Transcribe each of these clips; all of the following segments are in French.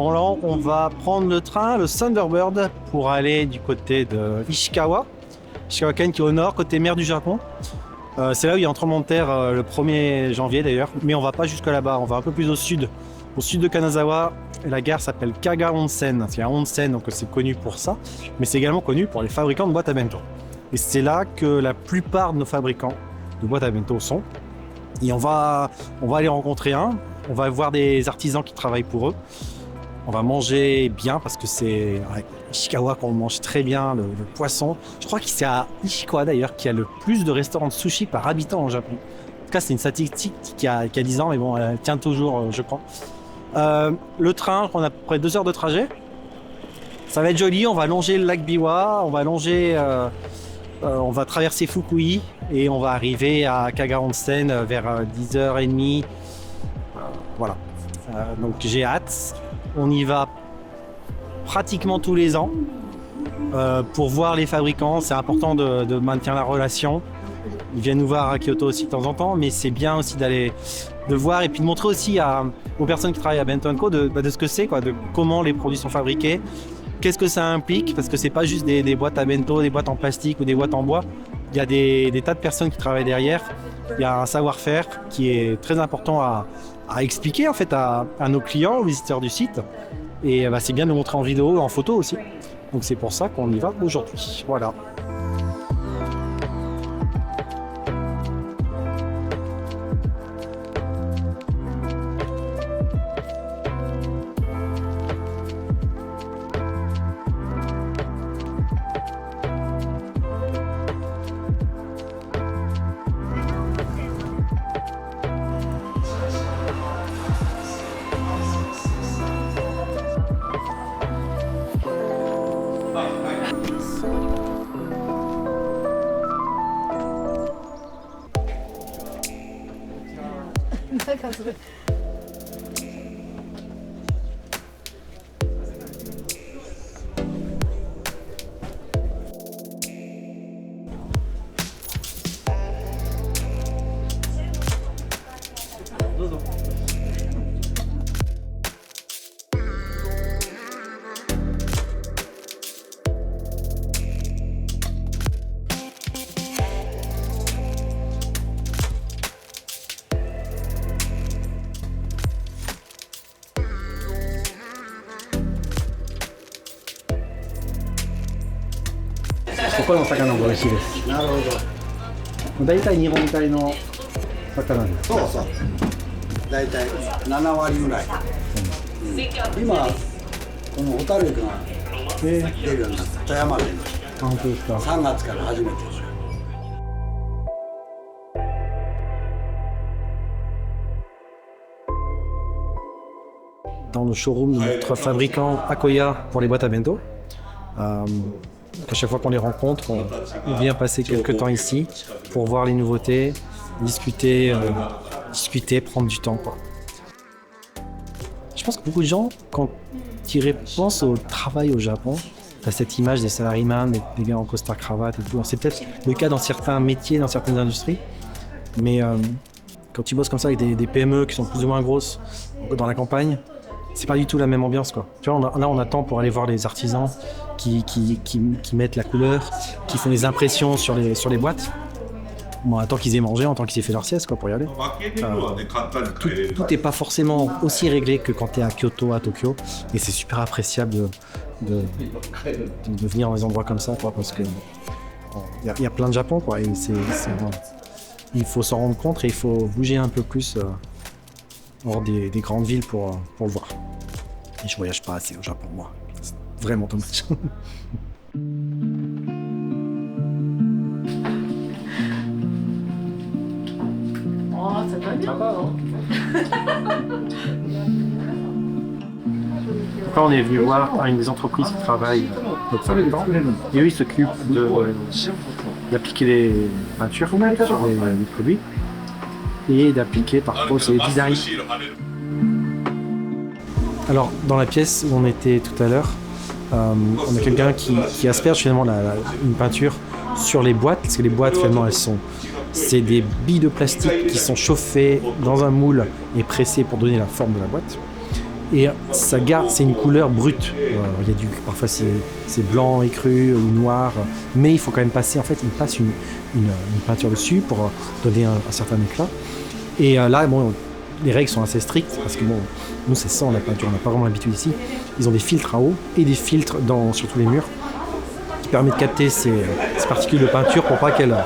moment-là, on va prendre le train, le Thunderbird, pour aller du côté de Ishikawa. Ishikawa-ken qui est au nord, côté mer du Japon. C'est là où il y a un tremblement de terre le 1er janvier d'ailleurs. Mais on va pas jusque là-bas, on va un peu plus au sud de Kanazawa. Et la gare s'appelle Kaga Onsen. Il y a Onsen, donc c'est connu pour ça. Mais c'est également connu pour les fabricants de boîtes à bento. Et c'est là que la plupart de nos fabricants de boîtes à bento sont. Et on va aller rencontrer un. On va voir des artisans qui travaillent pour eux. On va manger bien parce que c'est à Ishikawa qu'on mange très bien le poisson. Je crois que c'est à Ishikawa d'ailleurs qui a le plus de restaurants de sushi par habitant au Japon. En tout cas, c'est une statistique qui a 10 ans, mais bon, elle tient toujours, je crois. Le train, on a à peu près 2 heures de trajet. Ça va être joli, on va longer le lac Biwa, on va traverser Fukui et on va arriver à Kaga Onsen vers 10h30. Voilà. Donc j'ai hâte. On y va pratiquement tous les ans pour voir les fabricants. C'est important de maintenir la relation. Ils viennent nous voir à Kyoto aussi de temps en temps, mais c'est bien aussi de voir et puis de montrer aussi aux personnes qui travaillent à Bento & Co de ce que c'est, de comment les produits sont fabriqués, qu'est-ce que ça implique, parce que c'est pas juste des boîtes à bento, des boîtes en plastique ou des boîtes en bois. Il y a des tas de personnes qui travaillent derrière. Il y a un savoir-faire qui est très important à expliquer en fait à nos clients, aux visiteurs du site. Et c'est bien de le montrer en vidéo, en photo aussi. Donc c'est pour ça qu'on y va aujourd'hui. Voilà.ここの魚が美味しいです。なるほど。だいたい日本海の魚です。そうそう。だいたい7割ぐらい。今このホタルイカが出るようになった富山県。本当ですか。3月から初めてです。Dans le showroom de notre fabricant Akoya pour les boîtes à bento. À chaque fois qu'on les rencontre, on vient passer quelques temps ici pour voir les nouveautés, discuter, prendre du temps, quoi. Je pense que beaucoup de gens, quand ils pensent au travail au Japon, t'as cette image des salariés, des gars en costard cravate et tout. C'est peut-être le cas dans certains métiers, dans certaines industries, mais quand tu bosses comme ça avec des PME qui sont plus ou moins grosses dans la campagne, c'est pas du tout la même ambiance, quoi. Tu vois, là on attend pour aller voir les artisans qui mettent la couleur, qui font les impressions sur les boîtes. Bon, on attend qu'ils aient mangé, on attend qu'ils aient fait leur sieste, quoi, pour y aller. Tout n'est pas forcément aussi réglé que quand tu es à Kyoto, à Tokyo, et c'est super appréciable de venir dans des endroits comme ça, quoi, parce que il y a plein de Japon, quoi, et il faut s'en rendre compte et il faut bouger un peu plus hors des grandes villes pour le voir. Et je voyage pas assez au Japon, moi. C'est vraiment dommage. Après, on est venu voir une des entreprises qui travaillent notre fabricant. Et eux, ils s'occupent d'appliquer les peintures sur les produits et d'appliquer parfois aussi les designs. Alors, dans la pièce où on était tout à l'heure, on a quelqu'un qui asperge finalement une peinture sur les boîtes, parce que les boîtes finalement c'est des billes de plastique qui sont chauffées dans un moule et pressées pour donner la forme de la boîte. Et ça garde, c'est une couleur brute. Il y a parfois c'est blanc écru ou noir, mais il faut quand même passer, en fait, il passe une peinture dessus pour donner un certain éclat. Et là, bon, les règles sont assez strictes parce que bon, nous c'est sans la peinture, on n'a pas vraiment l'habitude ici. Ils ont des filtres à eau et des filtres sur tous les murs qui permettent de capter ces particules de peinture pour pas qu'elles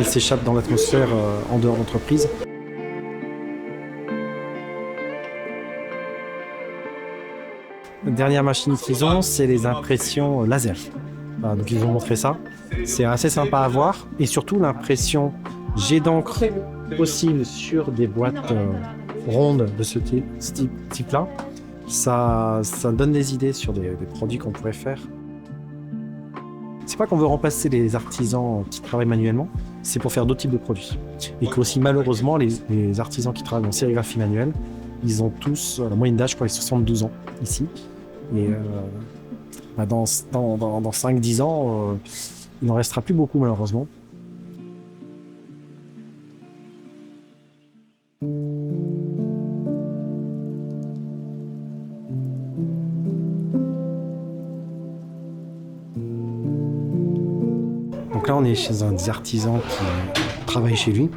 s'échappent dans l'atmosphère en dehors de l'entreprise. La dernière machine qu'ils ont, c'est les impressions laser. Voilà, donc ils ont montré ça. C'est assez sympa à voir et surtout l'impression jet d'encre possible sur des boîtes rondes de ce type-là. Ça donne des idées sur des produits qu'on pourrait faire. C'est pas qu'on veut remplacer les artisans qui travaillent manuellement, c'est pour faire d'autres types de produits. Et que aussi malheureusement les artisans qui travaillent en sérigraphie manuelle, ils ont tous, la moyenne d'âge, je crois, est 72 ans ici. Et dans 5-10 ans, il n'en restera plus beaucoup malheureusement. Donc là, on est chez un des artisans qui travaille chez lui,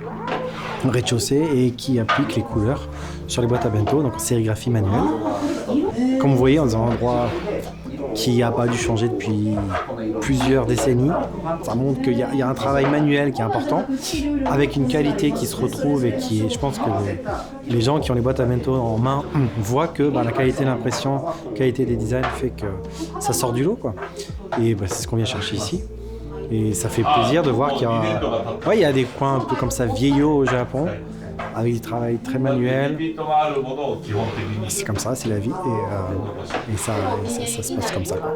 au rez-de-chaussée, et qui applique les couleurs sur les boîtes à bento, donc en sérigraphie manuelle. Comme vous voyez, dans un endroit qui n'a pas dû changer depuis plusieurs décennies, ça montre qu'il y a un travail manuel qui est important, avec une qualité qui se retrouve et qui, je pense que les gens qui ont les boîtes à bento en main voient que la qualité de l'impression, la qualité des designs fait que ça sort du lot, quoi. Et c'est ce qu'on vient chercher ici. Et ça fait plaisir de voir qu'il y a des coins un peu comme ça vieillots au Japon, avec du travail très manuel. C'est comme ça, c'est la vie, et ça se passe comme ça, quoi.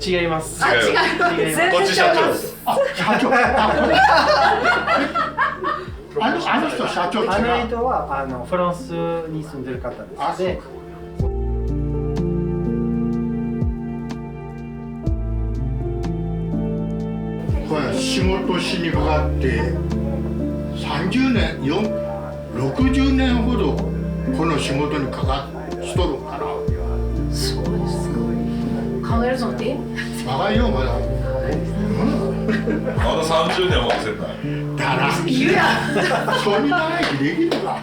違います。こっち社長。社長。あの人社長違う。あの人はフランスに住んでる方です。でこれ仕事しにかかって30年、60年ほどこの仕事にかかっとるかな。そうですか。考えるぞって若いよまだ。まだ30年もせんない。だら。言うや。そんな長生きできるか。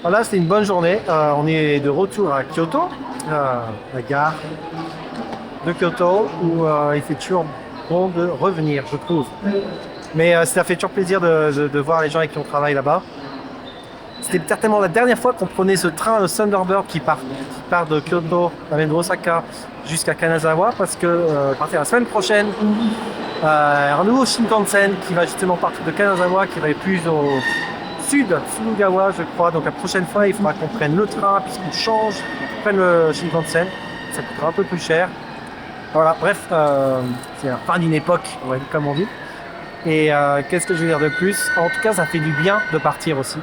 Voilà, c'était une bonne journée. On est de retour à Kyoto, la gare de Kyoto, où il fait toujours bon de revenir, je trouve. Mais ça fait toujours plaisir de voir les gens avec qui on travaille là-bas. C'était certainement la dernière fois qu'on prenait ce train, le Thunderbird, qui part de Kyoto, de Osaka, jusqu'à Kanazawa, parce que à partir de la semaine prochaine, un nouveau Shinkansen qui va justement partir de Kanazawa, qui va être plus au sud, Surugawa, je crois. Donc la prochaine fois, il faudra qu'on prenne le train, puisqu'on change, qu'on prenne le Shinkansen. Ça coûtera un peu plus cher. Voilà, bref, c'est la fin d'une époque, comme on dit. Et qu'est-ce que je veux dire de plus? En tout cas, ça fait du bien de partir aussi.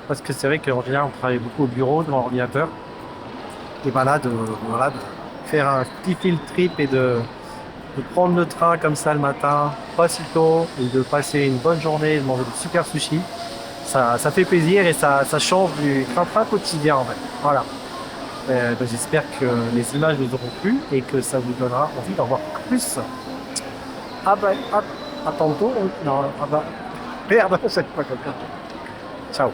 Parce que c'est vrai qu'en général, on travaille beaucoup au bureau, devant l'ordinateur. Et voilà, de faire un petit field trip et de de prendre le train comme ça le matin, pas si tôt, et de passer une bonne journée, de manger de super sushi. Ça fait plaisir et ça change du train-train quotidien en fait. Voilà. J'espère que les images vous auront plu et que ça vous donnera envie d'en voir plus. Ah bah, à tantôt. Non, ah bah. Merde, c'est pas comme ça. Ciao.